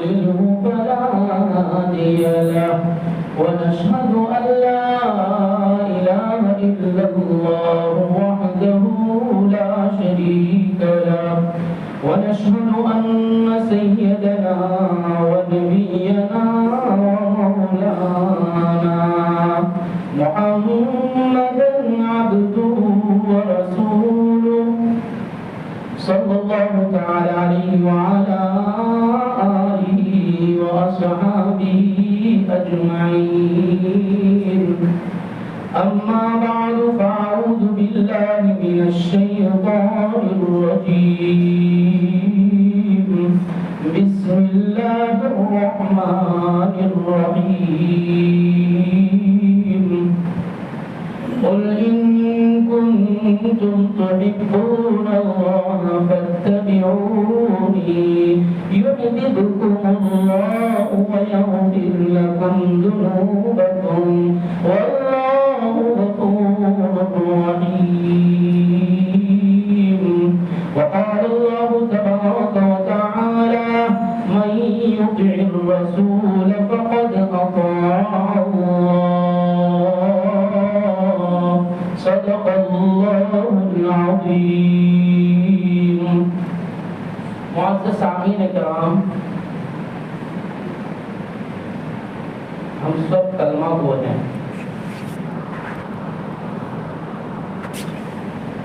فلا هادي له ونشهد أن لا إله إلا الله وحده لا شريك له ونشهد أن سيدنا ونبينا ومولانا محمدا عبده ورسوله صلى الله تعالى عليه وعلى آله وأصحابه أجمعين أما بعد فأعوذ بالله من الشيطان الرجيم بسم الله الرحمن الرحيم قل إن كنتم تحبون الله فاتبعوني يحببكم الله ويغفر لكم ذنوبكم والله غفور رحيم وقال الله تبارك وتعالى من يطع الرسول فقد أطاع الله صدق الله العظيم. معزز سامعین کرام، ہم سب کلمہ گو ہیں،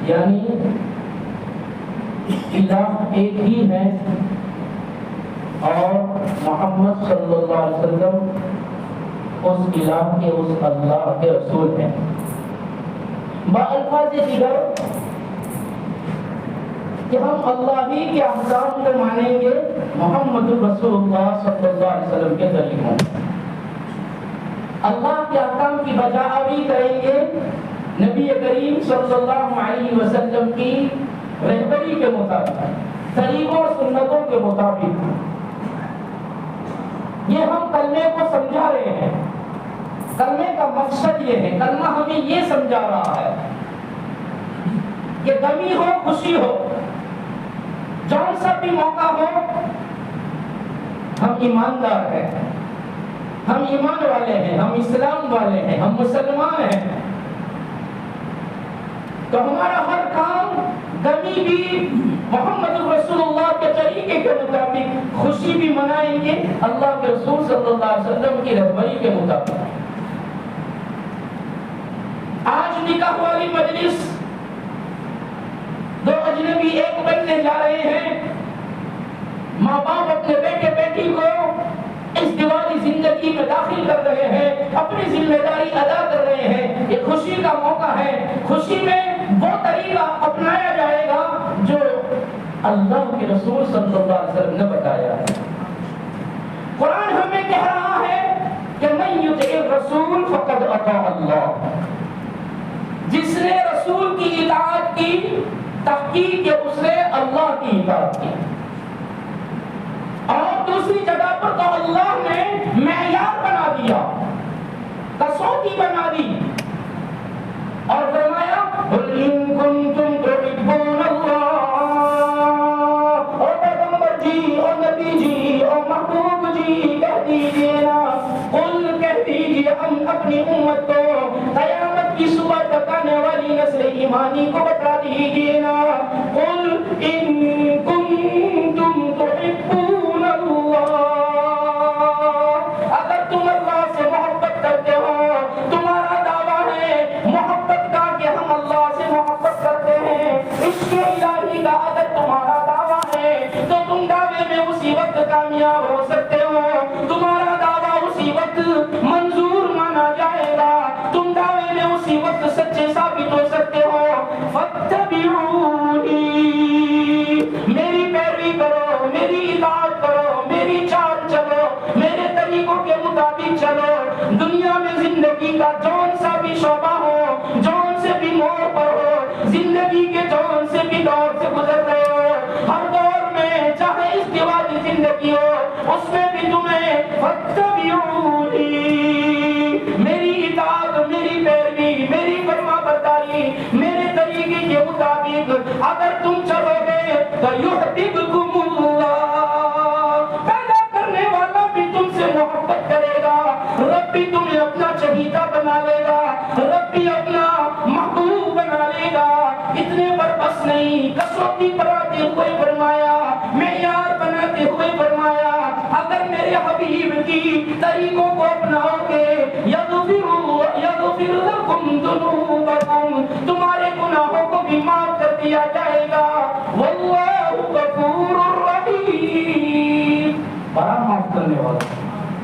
یعنی الہ ایک ہی ہے اور محمد صلی اللہ علیہ وسلم اس الہ کے اس اللہ کے رسول ہیں. بالفاظ دیگر کہ ہم اللہ ہی کے احکام کو مانیں گے محمد رسول اللہ صلی اللہ علیہ وسلم کے طریقوں، اللہ کے احکام کی بجاوری کریں گے نبی کریم صلی اللہ علیہ وسلم کی رہبری کے مطابق، طریقوں اور سنتوں کے مطابق. یہ ہم کلمے کو سمجھا رہے ہیں. کلمے کا مقصد یہ ہے، کلمہ ہمیں یہ سمجھا رہا ہے کہ غمی ہو خوشی ہو، جون سا بھی موقع ہو، ہم ایماندار ہیں، ہم ایمان والے ہیں، ہم اسلام والے ہیں، ہم مسلمان ہیں، تو ہمارا ہر کام غمی بھی محمد رسول اللہ کے طریقے کے مطابق، خوشی بھی منائیں گے اللہ کے رسول صلی اللہ علیہ وسلم کی رہبری کے مطابق. آج نکاح والی مجلس دو اجنبی ایک بننے جا رہے ہیں. ماں باپ اپنے بیٹے بیٹی کو اس دیوالی زندگی میں داخل کر رہے ہیں، اپنی ذمہ داری ادا کر رہے ہیں. یہ خوشی کا موقع ہے، خوشی میں وہ طریقہ اپنایا جائے گا جو اللہ کے رسول صلی اللہ علیہ وسلم نے بتایا ہے. قرآن ہمیں کہہ رہا ہے کہ من یطع الرسول فقد اطاع اللہ. جس نے رسول کی اطاعت کی، تحقیق کہ اس نے اللہ کی اطاعت کی. اور دوسری جگہ پر تو اللہ نے معیار بنا دیا، کسوٹی بنا دی اور فرمایا قل ان کنتم تحبون اللہ. اور پیغمبر جی اور نبی جی اور محبوب جی کہہ دیجئے نا، قل کہہ دیجئے ہم اپنی امت کو قیامت کی صبح تک آنے والی نسل ایمانی کو بتا دیجئے نا، قل ان کنتم تحبون اللہ. اگر تم اللہ سے محبت کرتے ہو، تمہارا دعویٰ ہے محبت کا کہ ہم اللہ سے محبت کرتے ہیں، عشق الہی کا اگر تمہارا دعویٰ ہے تو تم دعوے میں اسی وقت کامیاب ہو سکتے ہو، تمہارا دعویٰ اسی وقت منظور مانا جائے گا، تم دعوے میں اسی وقت سچے ثابت ہو سکتے ہو. فاتبعونی، میری پیروی کرو، میری اطاعت کرو، میری چال چلو، میرے طریقوں کے مطابق چلو. دنیا میں زندگی کا جون سا بھی شعبہ ہو، جون سے بھی موڑ پر ہو، زندگی کے جون سے بھی دور سے گزر رہے ہو، ہر دور میں چاہے استوائی زندگی ہو اس میں بھی تمہیں فاتبعونی، میری اطاعت، میری پیروی، میری فرما برداری، میرے طریقے کے مطابق اگر تم چلو گے تو یحببکم اللہ، پیدا کرنے حبیب کی طریقوں کو اپناؤ گے یغفر لکم ذنوبکم، تمہارے گناہوں کو بھی معاف کر دیا جائے گا، واللہ غفور رحیم، بڑا معاف کرنے والا،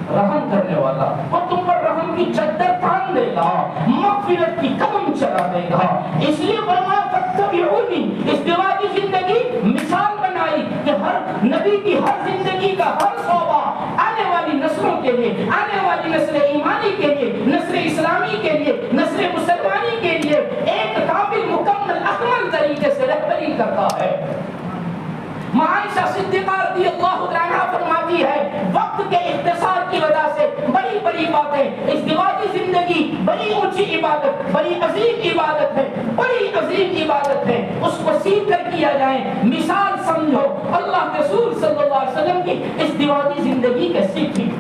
رحم کرنے والا، اور تم پر رحم کی چادر تان دے گا، مغفرت کی قدم چلا دے گا۔ اس لیے فرمایا فاتبعونی، ازدواجی زندگی مثال بنائی کہ ہر نبی کی ہر زندگی کا ہر شعبہ آنے والی نسلوں کے لیے، آنے والی نسل ایمانی کے لیے، نسل اسلامی کے لیے، نسل مسلمانی کے لیے ایک قابل مکمل اکمل طریقے سے رہبری کرتا ہے۔ عائشہ صدیقہ رضی اللہ عنہا فرماتی ہے وقت کے اختصار کی وجہ سے بڑی بڑی باتیں، ازدواجی زندگی بڑی اونچی عبادت، بڑی عظیم عبادت ہے، بڑی عظیم عبادت ہے، اس کو سیکھ کر کیا جائے۔ مثال سمجھو اللہ کے رسول صلی اللہ علیہ وسلم کی ازدواجی زندگی کیسی تھی۔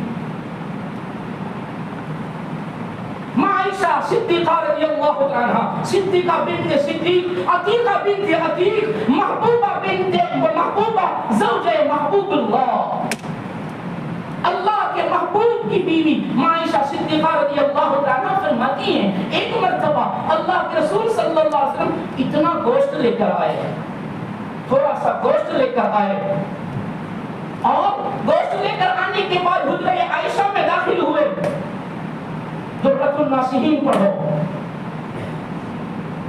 عائشہ صدیقہ رضی اللہ عنہا، صدیقہ بنت صدیق، عتیقہ بنت عتیق، محبوبہ بنت محبوبہ، زوجہ محبوب اللہ، اللہ کے محبوب کی بیوی عائشہ صدیقہ رضی اللہ عنہا فرماتی ہیں ایک مرتبہ اللہ کے رسول صلی اللہ علیہ وسلم اتنا گوشت لے کر آئے، تھوڑا سا گوشت لے کر آئے، اور گوشت لے کر آنے کے بعد حجرہ عائشہ میں داخل ہوئے۔ درۃ الناصحین پڑھو،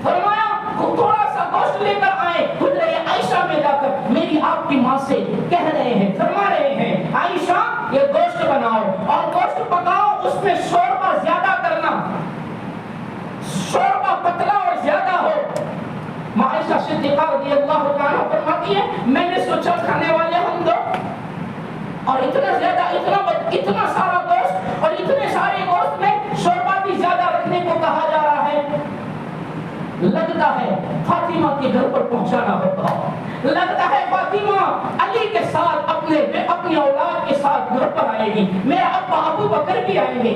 فرمایا تھوڑا سا گوشت لے کر آئے، حجرہ عائشہ میں جا کر میری آپ کی ماں سے کہہ رہے ہیں، فرما رہے ہیں عائشہ یہ گوشت بناؤ اور گوشت پکاؤ، اس میں شوربہ زیادہ کرنا، شوربہ پتلا اور زیادہ ہو۔ عائشہ صدیقہ رضی اللہ عنہا فرماتی ہے میں نے سوچا کھانے والے ہم دو، اور اتنا زیادہ اتنا سارا گوشت اور اتنے سارے گوشت میں شوربہ بھی زیادہ رکھنے کو کہا جا رہا ہے، لگتا ہے فاطمہ کے گھر پر پہنچانا ہوگا، لگتا ہے فاطمہ علی کے ساتھ اپنی اولاد کے ساتھ گھر پر آئے گی، میرا ابا ابو بکر بھی آئیں گے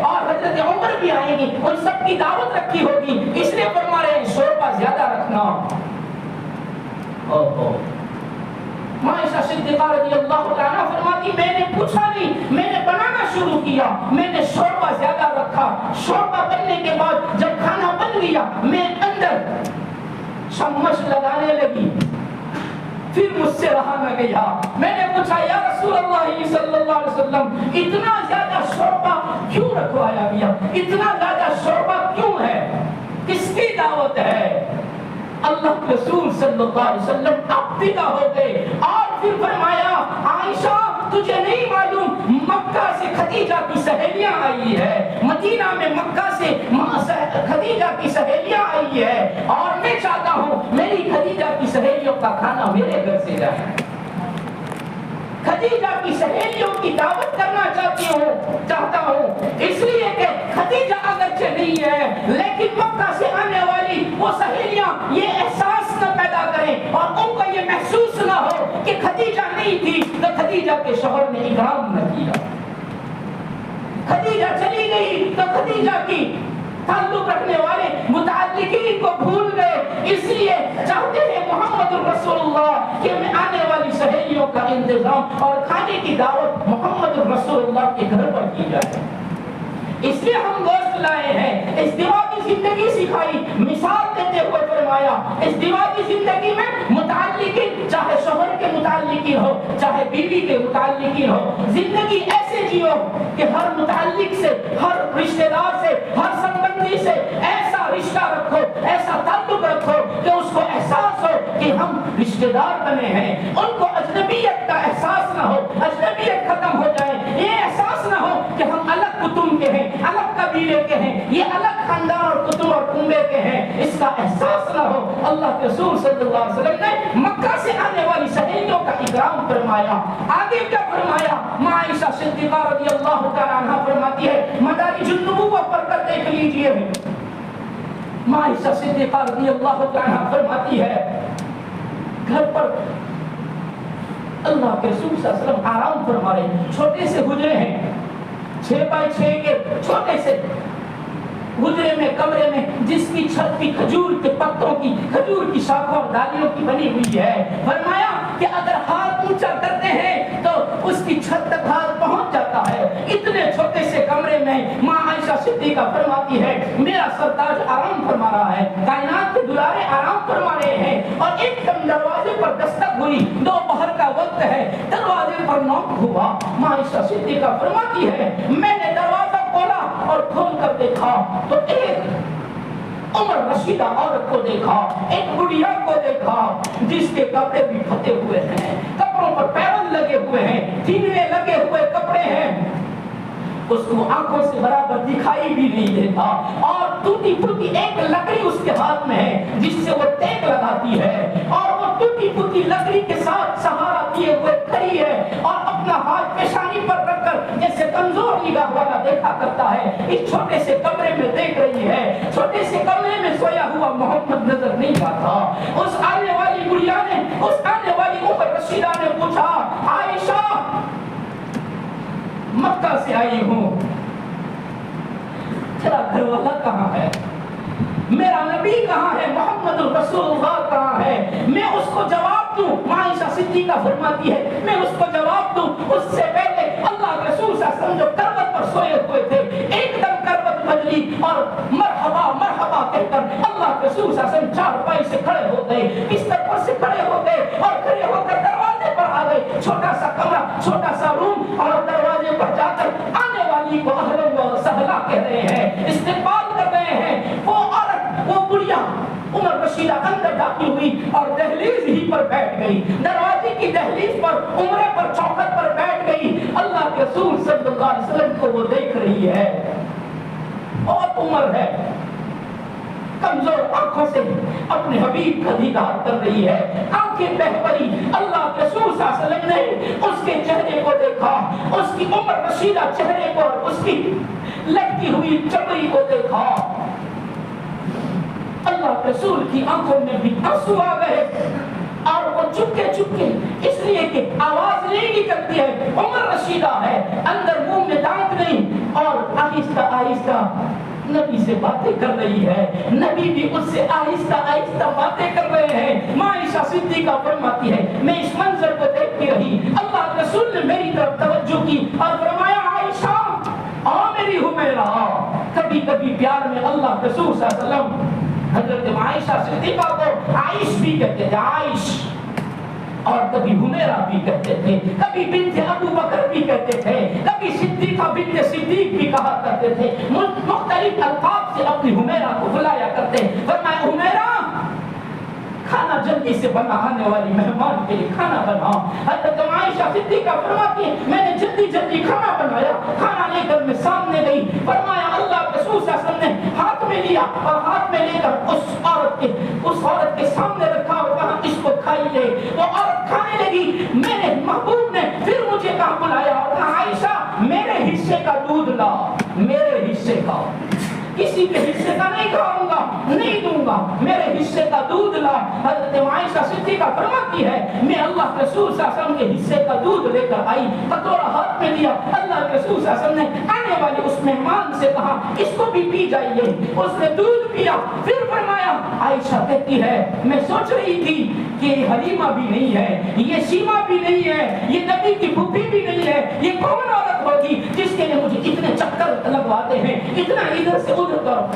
اور حضرت عمر بھی آئیں گے، ان سب کی دعوت رکھی ہوگی، اس لیے فرما رہے ہیں شوربہ زیادہ رکھنا۔ عائشہ صدیقہ رضی اللہ عنہا فرماتی میں نے پوچھا نہیں، میں نے بنانا شروع کیا، میں نے شوربہ زیادہ رکھا، شوربہ بننے کے بعد جب کھانا بن گیا میں اندر چمچ لگانے لگی، پھر مجھ سے رہا نہ گیا، میں نے پوچھا یا رسول اللہ صلی اللہ علیہ وسلم اتنا زیادہ شوربہ کیوں رکھوایا گیا، اتنا زیادہ شوربہ کیوں ہے، کس کی دعوت ہے؟ اللہ کے رسول صلی اللہ علیہ وسلم اب پیدا ہو گئے، اور پھر فرمایا عائشہ تجھے نہیں معلوم مکہ سے خدیجہ کی سہیلیاں آئی ہے، مدینہ میں مکہ سے خدیجہ کی سہیلیاں آئی ہے، اور میں چاہتا ہوں میری خدیجہ کی سہیلیوں کا کھانا میرے گھر سے جائے، خدیجہ کی سہیلیوں کی دعوت کرنا چاہتا ہوں، اس لیے کہ خدیجہ اگرچہ نہیں ہے لیکن مکہ سے آنے والی وہ سہیلیاں یہ احساس نہ پیدا کریں اور ان کو یہ محسوس نہ ہو کہ خدیجہ نہیں تھی تو خدیجہ کے شوہر نے اکرام نہ کیا، خدیجہ چلی گئی تو خدیجہ کی تعلق رکھنے والے متعلقین کو بھول گئے، اس لیے چاہتے ہیں محمد رسول اللہ کہ میں آنے والی سہیلیوں کا انتظام اور کھانے کی دعوت محمد رسول اللہ کے گھر پر کی جائے، اس لیے ہم گوشت لائے ہیں۔ ازدواجی زندگی سکھائی، مثال دیتے ہوئے فرمایا ازدواجی زندگی میں متعلقین چاہے شوہر کے متعلقین ہو چاہے بیوی کے متعلقین ہو، زندگی ایسے جیو کہ ہر متعلق سے، ہر رشتہ دار سے، ہر سمبندی سے ایسا رشتہ رکھو، ایسا تعلق رکھو کہ اس کو احساس ہو کہ ہم رشتہ دار بنے ہیں، ان کو اجنبیت کا احساس نہ ہو، اجنبیت ختم ہو جائے، یہ احساس نہ ہو کہ ہم الگ کتب کے ہیں، الگ قبیلے کے ہیں، یہ الگ خاندان اور کتب اور کنبے کے ہیں، اس کا احساس نہ ہو۔ اللہ کے رسول صلی اللہ علیہ وسلم نے مکہ سے آنے والی سہیلیوں کا اکرام فرمایا، آگے کیا فرمایا؟ عائشہ صدیقہ رضی اللہ تعالی عنہا فرماتی ہے مدارج النبوہ پڑھ کر دیکھ لیجئے، عائشہ صدیقہ رضی اللہ تعالی عنہا فرماتی ہے گھر پر اللہ کے رسول صلی اللہ علیہ وسلم آرام فرما رہے ہیں، چھوٹے سے حجرے ہیں، 6x6 کے چھوٹے سے حجرے میں، کمرے میں، جس کی چھت بھی کھجور کے پتوں کی، کھجور کی شاخوں اور ڈالیوں کی بنی ہوئی ہے، فرمایا کہ اگر ہاتھ اونچا کرتے ہیں تو اس کی چھت تک ہاتھ پہنچ صدیقہ فرماتی ہے میرا سرتاج آرام فرما رہا ہے، کائنات کے دلارے آرام فرما رہے ہیں، اور ایک دم دروازے پر دستک ہوئی، دوپہر کا وقت ہے، دروازے پر نوک ہوا۔ عائشہ صدیقہ فرماتی ہے میں نے دروازہ کھولا اور کھول کر دیکھا تو ایک عمر رشیدہ عورت کو دیکھا، ایک بڑھیا کو دیکھا جس کے کپڑے بھی پھٹے ہوئے ہیں، کپڑوں پر پیون لگے ہوئے ہیں، تھیلے لگے ہوئے کپڑے ہیں، اس کو آنکھوں سے برابر دکھائی بھی نہیں دیتا، اور ٹوٹی پھوٹی ایک لکڑی اس کے ہاتھ میں ہے جس سے وہ ٹیک لگاتی ہے، اور وہ ٹوٹی پھوٹی لکڑی کے ساتھ سہارا دیے ہوئے کھڑی ہے، اور اپنا ہاتھ پیشانی پر رکھ کر جیسے کمزور نگاہ والا دیکھا کرتا ہے اس چھوٹے سے کمرے میں دیکھ رہی ہے۔ چھوٹے سے کمرے میں سویا ہوا محمد نظر نہیں آتا۔ اس آنے والی بڑھیا نے، اس آنے والی عمر رشیدہ نے پوچھا عائشہ مکہ سے آئی ہوں، تیرا گھر والا کہاں ہے؟ میرا نبی کہاں ہے؟ محمد رسول اللہ کہاں ہے؟ میں اس کو جواب دوں؟ عائشہ صدیقہ فرماتی ہے میں اس کو جواب دوں اس سے پہلے اللہ کے رسول صلی اللہ علیہ وسلم جو کربت پر سوئے ہوئے تھے ایک دم کربت بدلی اور مرحبا مرحبا کہہ کر اللہ کے رسول صلی اللہ علیہ وسلم چارپائی سے کھڑے ہو گئے، بستر پر سے کھڑے ہو گئے اور کھڑے ہو کر دروازے پر آ گئے۔ چھوٹا سا کمرہ، چھوٹا سا روم، اور دروازے پر جا کر آنے والی کو اہلا و سہلا کہہ رہے ہیں، استقبال کر رہے ہیں۔ وہ عورت، وہ بڑھیا عمر رشیدہ اندر داخل ہوئی اور دہلیز ہی پر بیٹھ گئی، دروازے کی دہلیز پر عمرے پر چوکھٹ پر بیٹھ گئی۔ اللہ کے رسول صلی اللہ علیہ وسلم کو وہ دیکھ رہی ہے، بہت عمر ہے، کمزور آنکھوں سے اپنے حبیب کا دیدار کر رہی ہے، آنکھیں بہہ پڑی۔ اللہ کے رسول صلی اللہ علیہ وسلم نے اس کے چہرے کو دیکھا، اس کی عمر رشیدہ چہرے کو اور اس کی لٹکی ہوئی چمڑی کو دیکھا۔ اللہ کے رسول کی آنکھوں میں بھی آنسو آ گئے، اور وہ چپکے چپکے، اس لیے کہ آواز نہیں نکلتی ہے، عمر رشیدہ ہے، اندر منہ میں دانت نہیں، اور آہستہ آہستہ نبی سے باتیں کر رہی ہے، نبی بھی اس سے آہستہ آہستہ باتیں کر رہے ہیں۔ عائشہ صدیقہ فرماتی ہے میں اس منظر کو دیکھتی رہی، اللہ کے رسول نے میری طرف توجہ کی اور فرمایا عائشہ آ میری حمیرہ۔ کبھی کبھی پیار میں اللہ کے رسول صلی اللہ علیہ وسلم حضرت عائشہ صدیقہ کو عائش بھی کہتے تھے، عائش، اور کبھی حمیرہ بھی کہتے تھے، کبھی بنت ابو بکر بھی کہتے تھے، کبھی صدیقہ بنت صدیق بھی کہا کرتے تھے، مختلف القاب سے اپنی حمیرہ کو بلایا کرتے۔ فرمایا حمیرہ کھانا جلدی سے بنا، آنے والی مہمان کے لیے کھانا بنا۔ حضرت عائشہ صدیقہ فرماتی ہے میں نے جلدی جلدی کھانا بنایا، کھانا لے کر میں سامنے گئی، فرمایا اللہ کے رسول صلی اللہ علیہ وسلم نے ہاتھ میں لیا اور ہاتھ میں لے کر اس عورت کے سامنے رکھا اور کہا اس کو کھائیے۔ وہ عورت کھانے لگی، میرے محبوب نے پھر مجھے کہا بلایا اور کہا عائشہ میرے حصے کا دودھ لا، میرے حصے کا، کسی کے حصے کا نہیں کھاؤں گا، نہیں دوں گا، میرے حصے کا دودھ لا۔ حضرت عائشہ صدیقہ فرماتی ہے میں اللہ کے رسول صلی اللہ علیہ وسلم کے حصے کا دودھ لے کر آئی، کٹورا ہاتھ میں لیا، اللہ کے رسول صلی اللہ علیہ وسلم نے آنے والے اس مہمان سے کہا اس کو بھی پی جائیے، اس نے دودھ پیا۔ پھر فرمایا عائشہ کہتی ہے میں سوچ رہی تھی کہ یہ حلیمہ بھی نہیں ہے، یہ شیمہ بھی نہیں ہے، یہ نبی کی پھوپھی بھی نہیں ہے، یہ کون عورت ہوگی جس کے لیے مجھے اتنے چکر لگواتے ہیں، اتنا ادھر سے ادھر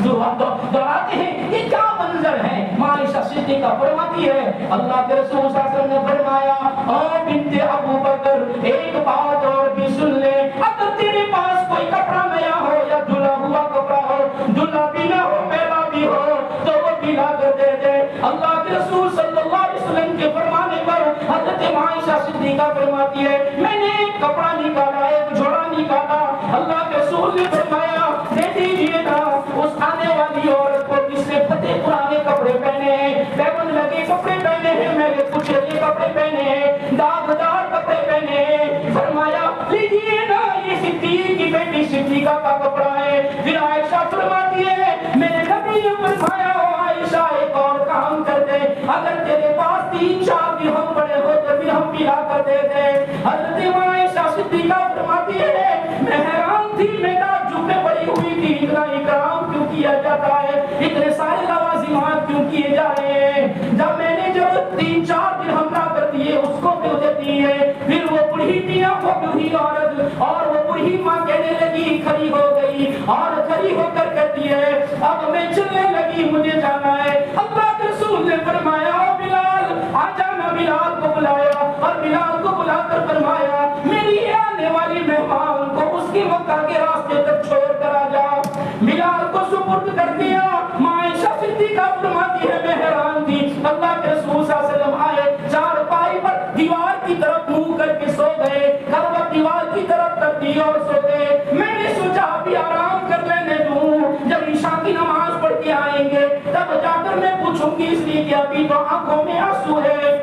دوڑاتے ہیں، یہ کیا منظر ہے؟ عائشہ صدیقہ فرماتی ہے اللہ کے رسول صلی اللہ علیہ وسلم نے فرمایا او بنت ابو بکر ایک بات اور بھی سن لے، اگر تیرے پاس کوئی کپڑا نیا ہو یا دھلا ہوا کپڑا ہو، دھلا بھی نہ ہو میلا بھی ہو تو وہ بھی لا کر دے دے۔ اللہ کے رسول صلی اللہ علیہ وسلم کے فرمانے پر حضرت عائشہ صدیقہ فرماتی ہے میں نے ایک کپڑا نکالا، ایک جوڑا نکالا، اللہ کے رسول نے فرمایا دے دیجیے نا اس آنے والی عورت کو جس نے پھٹے پرانے کپڑے پہنے ہیں، پیون لگے کپڑے پہنے ہیں، میرے کچھلے کپڑے پہنے ہیں، داغدار کپڑے پہنے ہیں۔ فرمایا لیجیے نا یہ صدیق کی بیٹی صدیقہ کا کپڑا ہے۔ پھر عائشہ فرماتی ہے میرے نبی نے فرمایا عائشہ ایک اور کام کر دے، اگر تیرے پاس 3-4 درہم پڑے ہو تو پھر ہم بھی لا کر دے دے۔ حضرت عائشہ صدیقہ فرماتی ہے میں حیران تھی، میں تعجب میں پڑی ہوئی تھی اتنا اکرام کیوں کیا جاتا ہے، اتنے سارے لوازمات کیوں کیے جا رہے ہیں۔ جب میں نے جب 3-4 درہم لا کر دیے اس کو بھی مجھے دیے، پھر وہ بڑھی میاں کو بوڑھی عورت اور وہ بڑھی ماں کہنے لگی کھڑی ہو گئی اور کھڑی ہو کر کہتی ہے اب میں چلنے لگی، مجھے جانا ہے۔ اللہ کے رسول نے فرمایا بلال آ جانا، بلال کو بلایا اور بلال کو بلا کر فرمایا میری آنے والی مہمان کو اس کی مکہ کے راستے تک چھوڑ کر آ جا۔ بلال کو سپرد کر دیا۔ ماں عائشہ صدیقہ فرماتی ہے میں حیران تھی، اللہ کے رسول صلی اللہ علیہ وسلم آئے، چارپائی پر دیوار کی طرف منہ کر کے سو گئے، کروٹ دیوار کی طرف کر دی اور سو گئے۔ میں نے سوچا ابھی آرام کر لینے دوں، جب عشاء کی نماز پڑھ کے آئیں گے تب جا کر میں پوچھوں گی، اس لیے کہ ابھی تو آنکھوں میں آنسو ہے،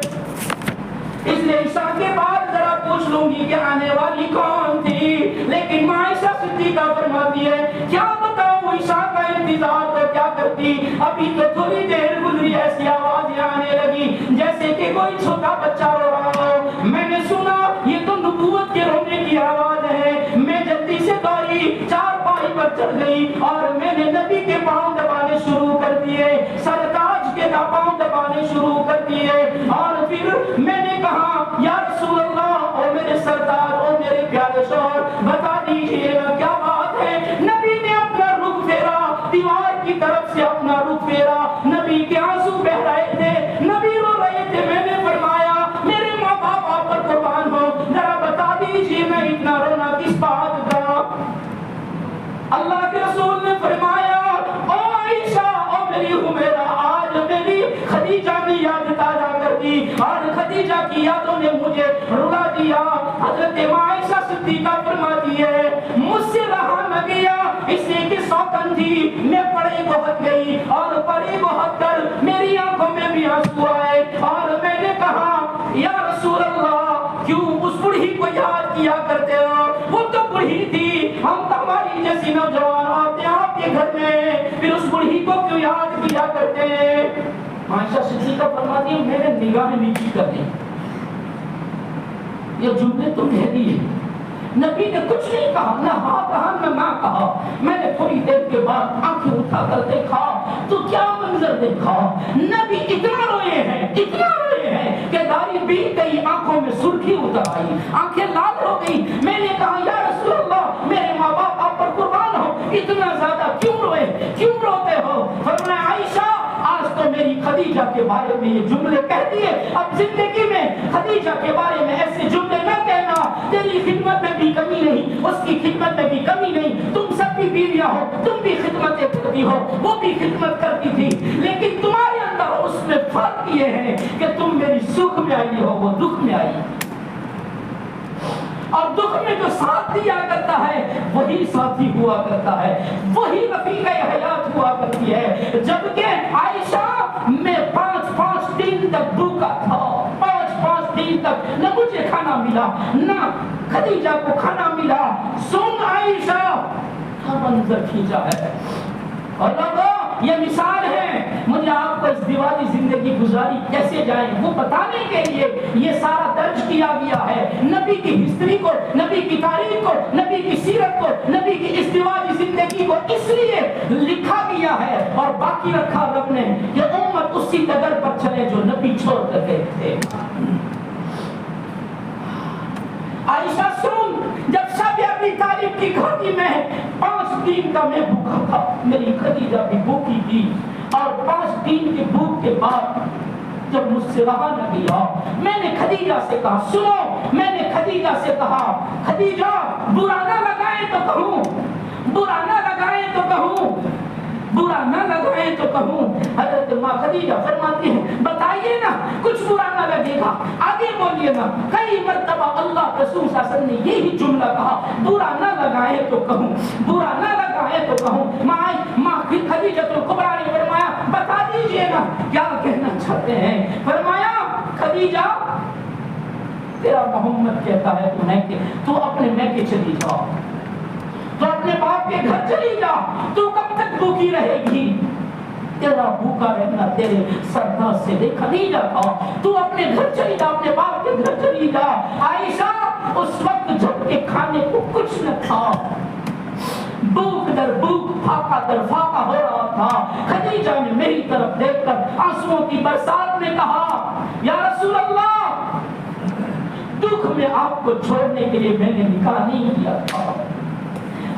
اس لیے عشاء کے بعد ذرا پوچھ لوں گی کہ آنے والی کون تھی۔ لیکن ماں عائشہ صدیقہ فرماتی ہے کیا بتاؤں عشاء کا انتظار تو کیا کرتی، ابھی تو تھوڑی دیر گزری ایسی آوازیں آنے لگی جیسے کہ کوئی چھوٹا بچہ رو رہا ہو۔ میں نے سنا یہ تو نبوت کے رونے کی آواز ہے۔ میں جلدی سے دوڑی، چارپائی پر چڑھ گئی اور میں نے نبی کے پاؤں دبانے شروع کر دیے، سرتاج کے پاؤں دبانے شروع کر دیے اور پھر میں نے کہا یا رسول اللہ، او میرے سردار، او میرے پیارے شوہر، بتا دیجئے نا کیا بات ہے۔ نبی نے اپنا رخ پھیرا، دیوار کی طرف سے اپنا رخ پھیرا، نبی کے آنسو بہ رہے تھے، نبی رو رہے تھے۔ میں نے فرمایا میرے ماں باپ آپ پر قربان ہو، ذرا بتا دیجئے میں اتنا رونا کس بات کا۔ اللہ کے رسول نے فرمایا او عائشہ، او میری حمیرہ، آج میری خدیجہ نے یاد تازہ کر دی اور خدیجہ کی یادوں نے مجھے رلا دیا۔ حضرت عائشہ صدیقہ فرماتی ہے مجھ سے رہا نہ گیا، اس لیے کہ سوتن تھی، میں پڑے بہت گئی اور پڑے بہت کر میری آنکھوں میں بھی آنسو آئے اور میں نے کہا یا رسول اللہ کیوں اس بڑھی کو یاد کیا کرتے ہو، وہ تو بڑھی تھی، ہم تمہاری جیسی نوجوان آتے آپ کے گھر میں، پھر اس بڑھی کو کیوں یاد کیا کرتے ہیں۔ عائشہ صدیقہ فرماتی ہے میرے نگاہیں نیچی کر دی، یہ جملے تو کہہ دیے، نبی نے کچھ نہیں کہا، نہ ہاں کہا نہ نہ کہا۔ میں نے تھوڑی دیر کے بعد آنکھیں اٹھا کر دیکھا تو کیا منظر دیکھا، نبی اتنا روئے ہیں، اتنا روئے ہیں کہ داڑھی بیت گئی، آنکھوں میں سرخی اتر آئی، آنکھیں لال ہو گئی۔ میں نے کہا یا رسول اللہ میرے ماں باپ آپ پر قربان ہو، اتنا زیادہ کیوں روئے، کیوں روتے ہو؟ فرمایا عائشہ آج تو میری خدیجہ کے بارے میں یہ جملے کہہ دیے، اب زندگی میں خدیجہ کے بارے میں ایسے جملے نہ کہنا، تیری خدمت میں بھی کمی نہیں، اس کی خدمت میں بھی کمی نہیں، تم سب بھی بیویاں ہو، تم بھی خدمتیں کرتی ہو، وہ بھی خدمت کرتی تھی، لیکن تمہارے اندر اس میں فرق یہ ہے کہ تم میری سکھ میں آئی ہو، وہ دکھ میں آئی، اور دکھ میں جو ساتھ دیا کرتا ہے وہی ساتھی ہوا کرتا ہے، وہی رفیق حیات ہوا کرتی ہے۔ جبکہ عائشہ میں 5 دن تک بھوکا تھا، 5 دن تک نہ مجھے کھانا ملا نہ خدیجہ کو کھانا ملا۔ سن عائشہ کا منظر کھینچا ہے اور لوگوں یہ مثال ہے، مجھے آپ کو اس دیوالی زندگی گزاری کیسے جائیں وہ بتانے کے لیے یہ سارا درج کیا گیا ہے، نبی کی ہسٹری کو، نبی کی تاریخ کو، نبی کی سیرت کو، نبی کی اس دیوالی زندگی کو اس لیے لکھا گیا ہے اور باقی رکھا رب نے کہ امت اسی ڈگر پر چلے جو نبی چھوڑ کر گئے تھے۔ عائشہ سن، جب شب ابی طالب کی گھاٹی میں 5 دن کا میں بھوکا تھا، میری خدیجہ بھی بھوکی تھی، اور 5 دن کی بھوک کے بعد جب مجھ سے رہا نہ گیا میں نے خدیجہ سے کہا، سنو، میں نے خدیجہ سے کہا خدیجہ برا نہ لگائیں تو کہوں، برا نہ لگائیں تو کہوں، برا نہ لگائیں تو کہوں۔ حضرت ماں خدیجہ فرماتی ہے بتائیے نا کچھ برا نہ لگے گا، آگے بولیے نا۔ کئی مرتبہ اللہ رسول صلی اللہ علیہ وسلم نے یہی جملہ کہا، برا نہ لگائیں تو کہوں، برا نہ لگائیں تو کہوں۔ ماں خدیجہ کبریٰ نے فرمایا بتا دیجئے نا کیا کہنا چاہتے ہیں۔ فرمایا خدیجہ تیرا محمد کہتا ہے تو اپنے میکے چلی جاؤ، تو اپنے باپ کے گھر چلی جا، تو کب تک بھوکی رہے گی؟ تیرا بھوکا رہنا تیرے سردار سے دیکھا نہیں جاتا، تو اپنے گھر چلی جا، اپنے باپ کے گھر چلی جا۔ عائشہ اس وقت جب کے کھانے کو کچھ نہ تھا، بھوک در بھوک، فاقہ در فاقہ ہو رہا تھا۔ خدیجہ نے میری طرف دیکھ کر آنسوؤں کی برسات میں کہا یا رسول اللہ دکھ میں آپ کو چھوڑنے کے لیے میں نے نکاح نہیں کیا تھا،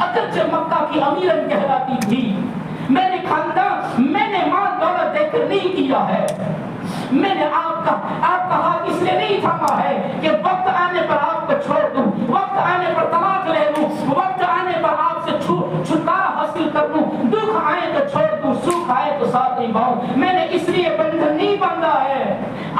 اگرچہ مکہ کی امیرن کہلاتی تھی، میں نے خاندان، میں نے مال دولت دے کر نہیں کیا ہے، میں نے آپ کا ہاتھ اس لیے نہیں تھاما ہے کہ وقت آنے پر آپ کو چھوڑ دوں، وقت آنے پر طلاق لے لوں، وقت آنے پر آپ سے چھٹکارا حاصل کر لوں، دکھ آئے تو چھوڑ دوں، سکھ آئے تو ساتھ نبھاؤں، میں نے اس لیے بندھن نہیں باندھا ہے۔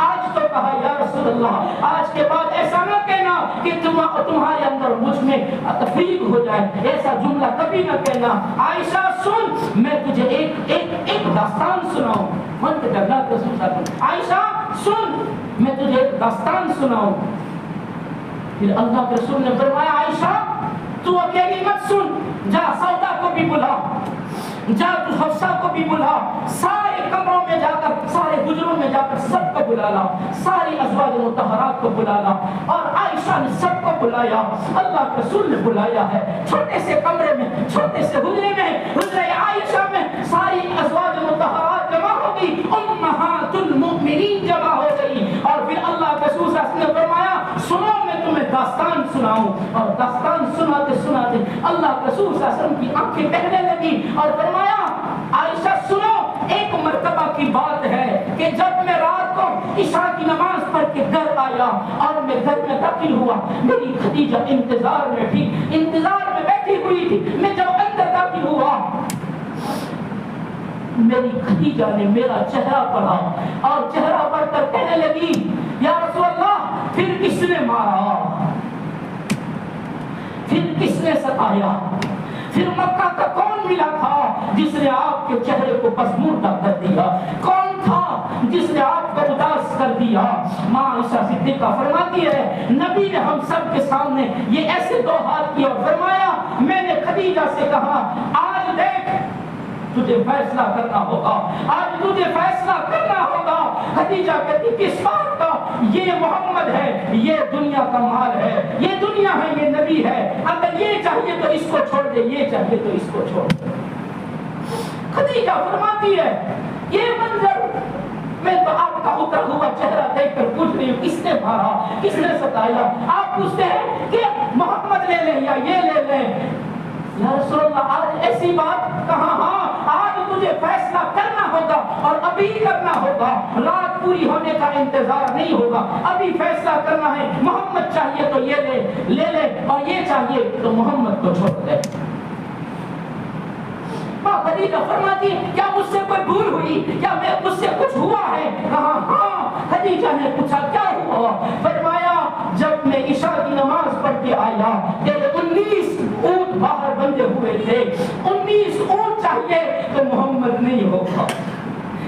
آج تو کہا یا رسول اللہ، آج کے بعد ایسا نہ کہنا کہ تمہارے اندر مجھ میں تفریق ہو جائے، ایسا جملہ کبھی نہ کہنا۔ عائشہ سن، میں تجھے ایک داستان سناؤں، عائشہ سن، میں تجھے ایک داستان سناؤں۔ پھر اللہ کے رسول نے فرمایا عائشہ تو اکیلی مت سن، جا سودا کو بھی بلا، جا تو حفصہ کو بھی بلا، سارے کمروں میں جا کر، سارے حجروں میں جا کر سب کو بلا لا، ساری ازواج مطہرات کو بلا لا۔ اور عائشہ نے سب کو بلایا، اللہ کے رسول نے بلایا ہے، چھوٹے سے کمرے میں، چھوٹے سے حجرے میں، حجرے عائشہ میں ساری ازواج مطہرات جمع ہو گئی، امہات المؤمنین جمع ہو گئی۔ اور پھر اللہ کے رسول نے فرمایا سنو میں تمہیں داستان سناؤں، اور داستان سناتے سناتے اللہ کے رسول صلی اللہ علیہ وسلم کی آنکھیں بہنے لگی اور فرمایا عائشہ سنو، ایک مرتبہ کی بات ہے کہ جب میں رات کو عشاء کی نماز پڑھ کے گھر آیا اور میں گھر میں داخل ہوا، میری خدیجہ انتظار میں تھی، انتظار میں بیٹھی ہوئی تھی۔ میں جب اندر داخل ہوا، میری خدیجہ نے میرا چہرہ پڑھا اور چہرہ پڑھ کر کہنے لگی یا رسول اللہ پھر کس نے مارا، پھر کس نے ستایا، پھر مکہ کا کون ملا تھا جس نے آپ کے چہرے کو پسماندہ کر دیا، کون تھا جس نے آپ کو اداس کر دیا؟ ماں عائشہ صدیقہ فرماتی ہے نبی نے ہم سب کے سامنے یہ ایسے دو ہاتھ کیا اور فرمایا میں نے خدیجہ سے کہا آج دیکھ تجھے فیصلہ کرنا ہوگا، آج تجھے فیصلہ کرنا ہوگا۔ خدیجہ کہتی کس بات کا؟ یہ محمد ہے، یہ دنیا کا مال ہے، یہ دنیا ہے، یہ نبی ہے، اگر یہ چاہیے تو اس کو چھوڑ دے، یہ چاہیے تو اس کو چھوڑ دے۔ خدیجہ فرماتی ہے یہ منظر میں تو آپ کا اترا ہوا چہرہ دیکھ کر پوچھ رہی ہوں کس نے مارا، کس نے ستایا؟ آپ پوچھتے ہیں کہ محمد لے لیں یا یہ لے لیں؟ یا رسول اللہ آج ایسی بات کہاں؟ ہاں آج تجھے فیصلہ کرنا ہوگا اور ابھی کرنا ہوگا، رات پوری ہونے کا انتظار نہیں ہوگا، ابھی فیصلہ کرنا ہے۔ محمد چاہیے تو یہ لے لے اور یہ چاہیے تو محمد کو چھوڑ دے۔ ماں خدیجہ فرماتی کیا مجھ سے کوئی بھول ہوئی، کیا مجھ سے کچھ ہوا ہے؟ کہا ہاں۔ خدیجہ نے پوچھا کیا ہوا؟ فرمایا جب میں عشاء کی نماز پڑھ کے آیا تیرے 19 اونٹ باہر بندے ہوئے تھے، 19 اونٹ چاہیے تو محمد نہیں ہوگا،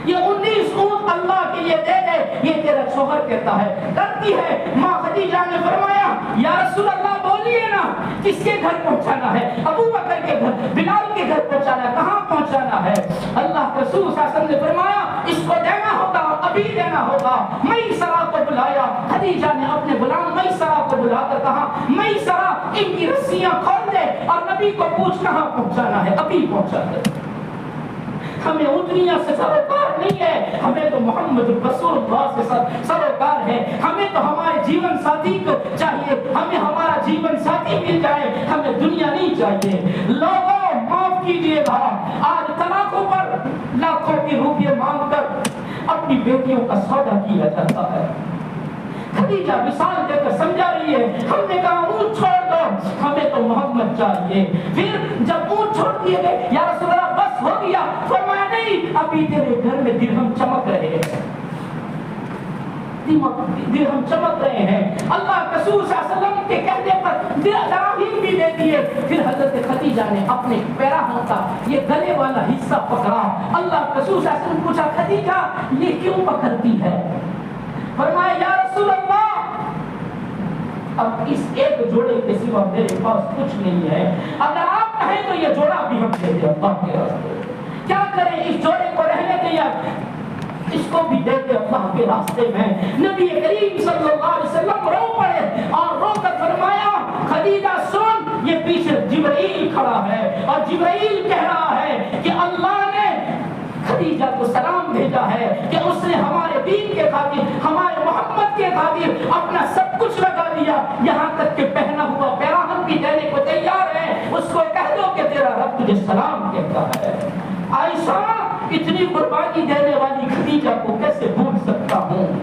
یہ 19 اونٹ اللہ کے لیے دے دے، یہ تیرا شوہر کہتا ہے، کرتی ہے۔ ماں خدیجہ نے فرمایا یا رسول اللہ بولیے نا کس کے گھر پہنچانا ہے؟ ابو بکر کے گھر، بلال کے گھر پہنچانا ہے، کہاں پہنچانا ہے؟ اللہ کے رسول صلی اللہ علیہ وسلم نے فرمایا اس کو دینا ہوگا، ابھی دینا ہوگا۔ میسرہ کو بلایا، خدیجہ نے اپنے غلام میسرہ کو بلا کر کہا میسرہ ان کی رسیاں کھول دے اور نبی کو پوچھ کہاں پہنچانا ہے، ابھی پہنچا دے۔ ہمیں اونٹنیاں سے سروکار نہیں ہے، ہمیں تو محمد رسول اللہ سے سروکار ہے۔ ہمیں تو ہمارے جیون ساتھی کو چاہیے، ہمیں ہمارا جیون ساتھی مل جائے، ہمیں دنیا نہیں چاہیے۔ لوگوں معاف کیجیے گا، آج طلاقوں پر لاکھوں کی روپیے مانگ کر اپنی بیٹیوں کا سودا کیا جاتا ہے۔ خدیجہ مثال دے کر سمجھا رہی ہے، ہم نے کہا اونٹ چھوڑ دو، ہمیں تو محمد چاہیے۔ پھر جب اونٹ چھوڑ دیے گئے یا رسول اللہ بس ہو گیا، فرمایا نہیں ابھی تیرے گھر میں درہم چمک رہے ہیں، درہم چمک رہے ہیں۔ اللہ کے رسول صلی اللہ علیہ وسلم کے کہنے پر دراہیم بھی دے دیے۔ پھر حضرت خدیجہ نے اپنے پیراہن کا یہ گلے والا حصہ پکڑا، اللہ کے رسول صلی اللہ علیہ وسلم پوچھا خدیجہ یہ کیوں پکڑتی ہے؟ فرمایا یا رسول اللہ اب اس ایک جوڑے کے سوا میرے پاس کچھ نہیں ہے، اگر آپ کہیں تو یہ جوڑا بھی ہم دے دیں اللہ کے راستے۔ کیا کریں اس جوڑے کو رہنے دیں یا اس کو بھی دے دیں اللہ کے راستے میں؟ نبی کریم صلی اللہ علیہ وسلم رو پڑے اور رو کر فرمایا خدیجہ سن یہ پیچھے جبرائیل کھڑا ہے اور جبرائیل کہہ رہا ہے کہ اللہ نے خدیجہ کو سلام بھیجا ہے کہ اس نے ہمارے دین کے خاطر، ہمارے محمد کے خاطر اپنا سب کچھ لگا دیا، یہاں تک کہ پہنا ہوا پیراہن بھی دینے کو تیار ہے۔ اس کو کہہ دو پڑتا ہے۔ عائشہ اتنی قربانی دینے والی خدیجہ کو کیسے بھول سکتا ہوں؟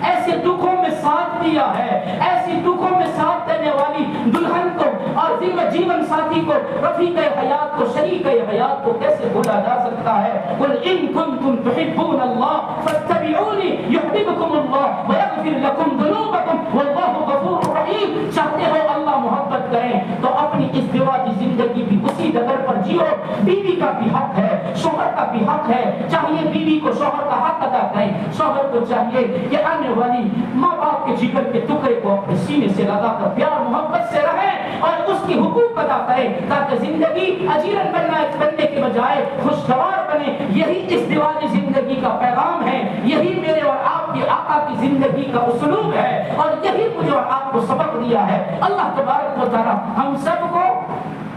ایسے دکھوں میں ساتھ دیا ہے، ایسی دکھوں میں ساتھ دینے والی دلہن کو اور جیون ساتھی کو، رفیق حیات کو، شریک حیات کو کیسے بھولا جا سکتا ہے؟ قل ان کنتم تحبون اللہ فاتبعونی یحببکم اللہ ویغفر لکم ذنوبکم واللہ غفور رحیم۔ چاہتے ہو اللہ محبت کریں تو اپنی ازدواجی زندگی بھی اسی ڈگر پر جیو۔ بیوی کا بھی حق ہے، شوہر کا بھی حق ہے، چاہیے بیوی کو شوہر کا حق ادا کریں، شوہر کو چاہیے کہ آنے والی ماں باپ کے جگر کے ٹکڑے کو اپنے سینے سے لگا کر پیار محبت سے رہیں اور اس کی حقوق ادا کریں، تاکہ زندگی اجیرن بننے کے بجائے خوشگوار بنے۔ یہی ازدواجی زندگی کا پیغام ہے، یہی میرے اور آپ کے آقا کی زندگی کا اسلوب ہے، اور یہی مجھے اور آپ کو سبق دیا ہے۔ اللہ تبارک و تعالی ہم سب کو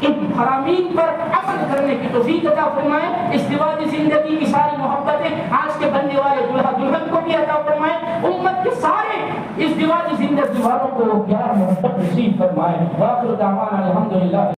ان فرامین پر عمل کرنے کی توفیق عطا فرمائے۔ ازدواجی زندگی کی ساری محبتیں آج کے بننے والے دلہا دلہن کو بھی عطا فرمائے، امت کے سارے ازدواجی زندگی والوں کو پیار محبت نصیب فرمائے۔ وآخر دعوانا الحمدللہ۔